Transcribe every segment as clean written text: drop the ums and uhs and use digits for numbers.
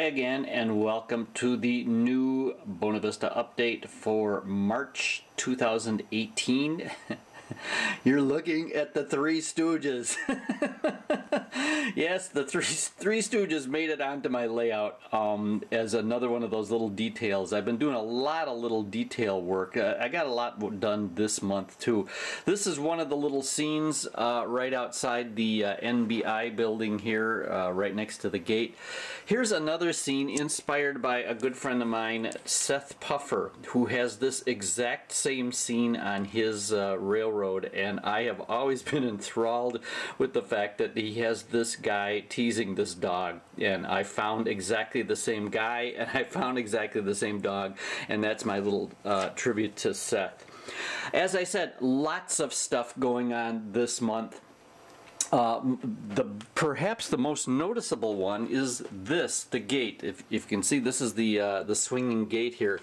again, and welcome to the new Buena Vista update for March 2018. You're looking at the Three Stooges. Yes, the Three Stooges made it onto my layout as another one of those little details. I've been doing a lot of little detail work. I got a lot done this month too. This is one of the little scenes right outside the NBI building here, right next to the gate. Here's another scene inspired by a good friend of mine, Seth Puffer, who has this exact same scene on his railroad, and I have always been enthralled with the fact that he has this guy teasing this dog, and I found exactly the same guy and I found exactly the same dog, and that's my little tribute to Seth. As I said, lots of stuff going on this month. Perhaps the most noticeable one is this, the gate. If you can see, this is the swinging gate here.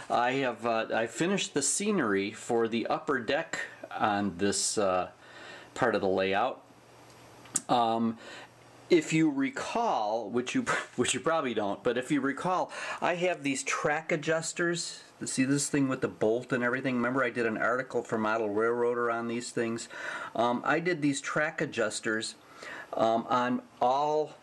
I finished the scenery for the upper deck on this part of the layout. If you recall, which you probably don't, but if you recall, I have these track adjusters. See this thing with the bolt and everything? Remember I did an article for Model Railroader on these things? I did these track adjusters on all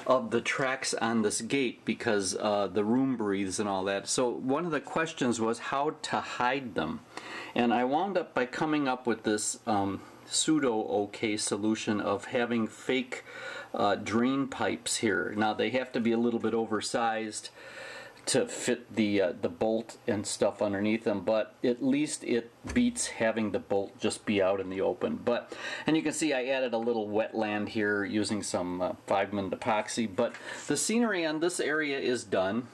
of the tracks on this gate because the room breathes and all that. So one of the questions was how to hide them. And I wound up by coming up with this pseudo-okay solution of having fake drain pipes here. Now they have to be a little bit oversized to fit the bolt and stuff underneath them, but at least it beats having the bolt just be out in the open. And you can see I added a little wetland here using some 5-minute epoxy, but the scenery on this area is done.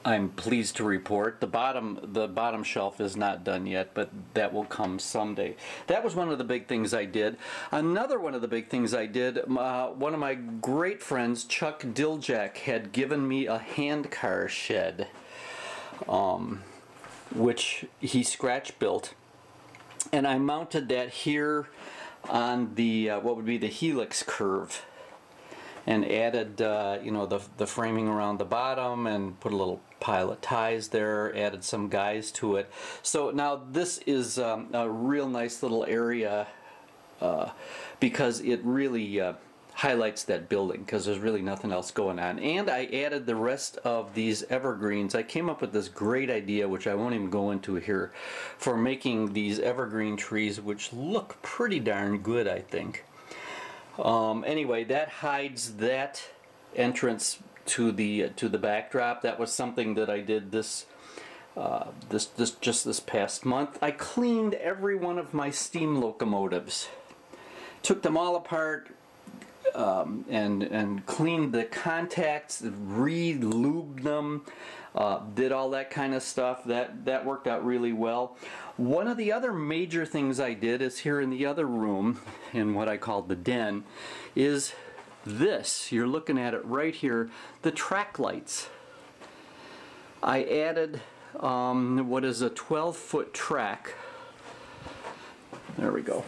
I'm pleased to report the bottom shelf is not done yet, but that will come someday. That was one of the big things I did. Another one of the big things I did, one of my great friends, Chuck Diljack, had given me a handcar shed, which he scratch built, and I mounted that here on the what would be the helix curve, and added you know, the framing around the bottom, and put a little pile of ties there, added some guys to it. So now this is a real nice little area because it really highlights that building, because there's really nothing else going on. And I added the rest of these evergreens. I came up with this great idea, which I won't even go into here, for making these evergreen trees, which look pretty darn good, I think. Anyway, that hides that entrance to the backdrop. That was something that I did just this past month. I cleaned every one of my steam locomotives, took them all apart, and cleaned the contacts, re-lubed them, did all that kind of stuff. That worked out really well. One of the other major things I did is here in the other room, in what I called the den, is this. You're looking at it right here, the track lights. I added what is a 12-foot track. There we go.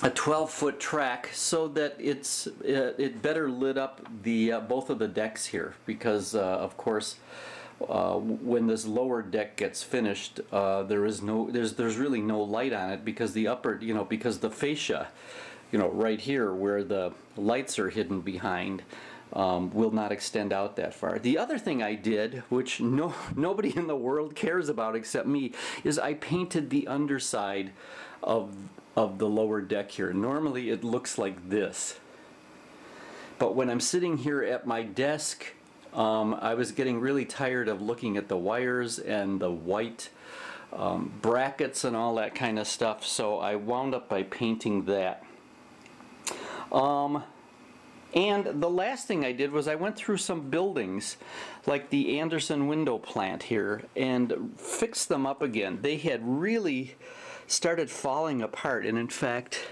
A 12-foot track, so that it better lit up the both of the decks here, because of course when this lower deck gets finished, there's really no light on it, because the upper, you know, because the fascia, you know, right here where the lights are hidden behind, will not extend out that far. The other thing I did, which nobody in the world cares about except me, is I painted the underside of the lower deck here. Normally it looks like this, but when I'm sitting here at my desk, I was getting really tired of looking at the wires and the white brackets and all that kind of stuff, so I wound up by painting that. And the last thing I did was I went through some buildings, like the Anderson window plant here, and fixed them up again. They had really started falling apart, and in fact,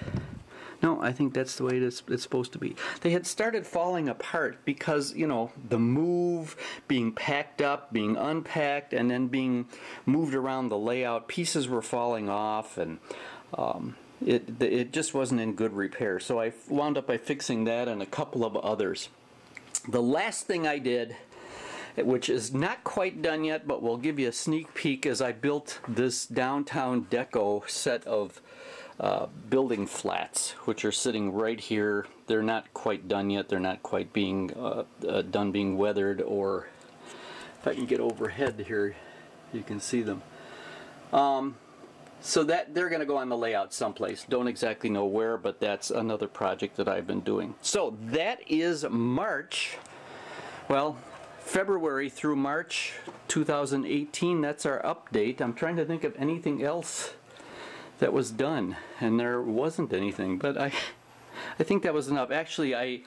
no, I think that's the way it's supposed to be. They had started falling apart because, you know, the move, being packed up, being unpacked, and then being moved around the layout, pieces were falling off, and it just wasn't in good repair. So I wound up by fixing that and a couple of others. The last thing I did, which is not quite done yet, but we'll give you a sneak peek, is I built this downtown deco set of building flats, which are sitting right here. They're not quite done yet. They're not quite being done being weathered, or if I can get overhead here, you can see them. So that they're going to go on the layout someplace. Don't exactly know where, but that's another project that I've been doing. So that is March. Well, February through March 2018. That's our update. I'm trying to think of anything else that was done, and there wasn't anything, but I think that was enough. Actually, I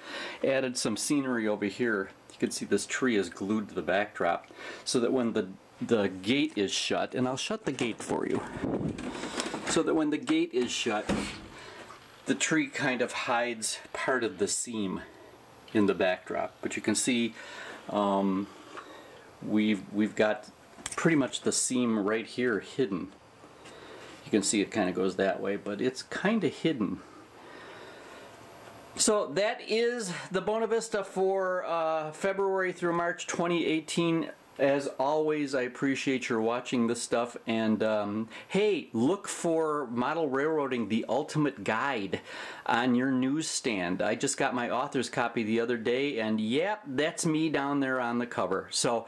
added some scenery over here. You can see this tree is glued to the backdrop, so that when the gate is shut, and I'll shut the gate for you, so that when the gate is shut, the tree kind of hides part of the seam in the backdrop. But you can see we've got pretty much the seam right here hidden. You can see it kind of goes that way, but it's kind of hidden. So that is the Bona Vista for February through March 2018. As always, I appreciate your watching this stuff, and hey, look for Model Railroading, the Ultimate Guide on your newsstand. I just got my author's copy the other day, and yep, that's me down there on the cover. So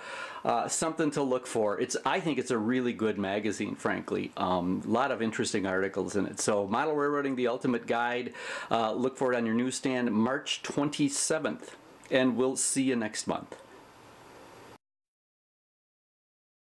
something to look for. I think it's a really good magazine, frankly. A lot of interesting articles in it. So Model Railroading, the Ultimate Guide. Look for it on your newsstand March 27th, and we'll see you next month.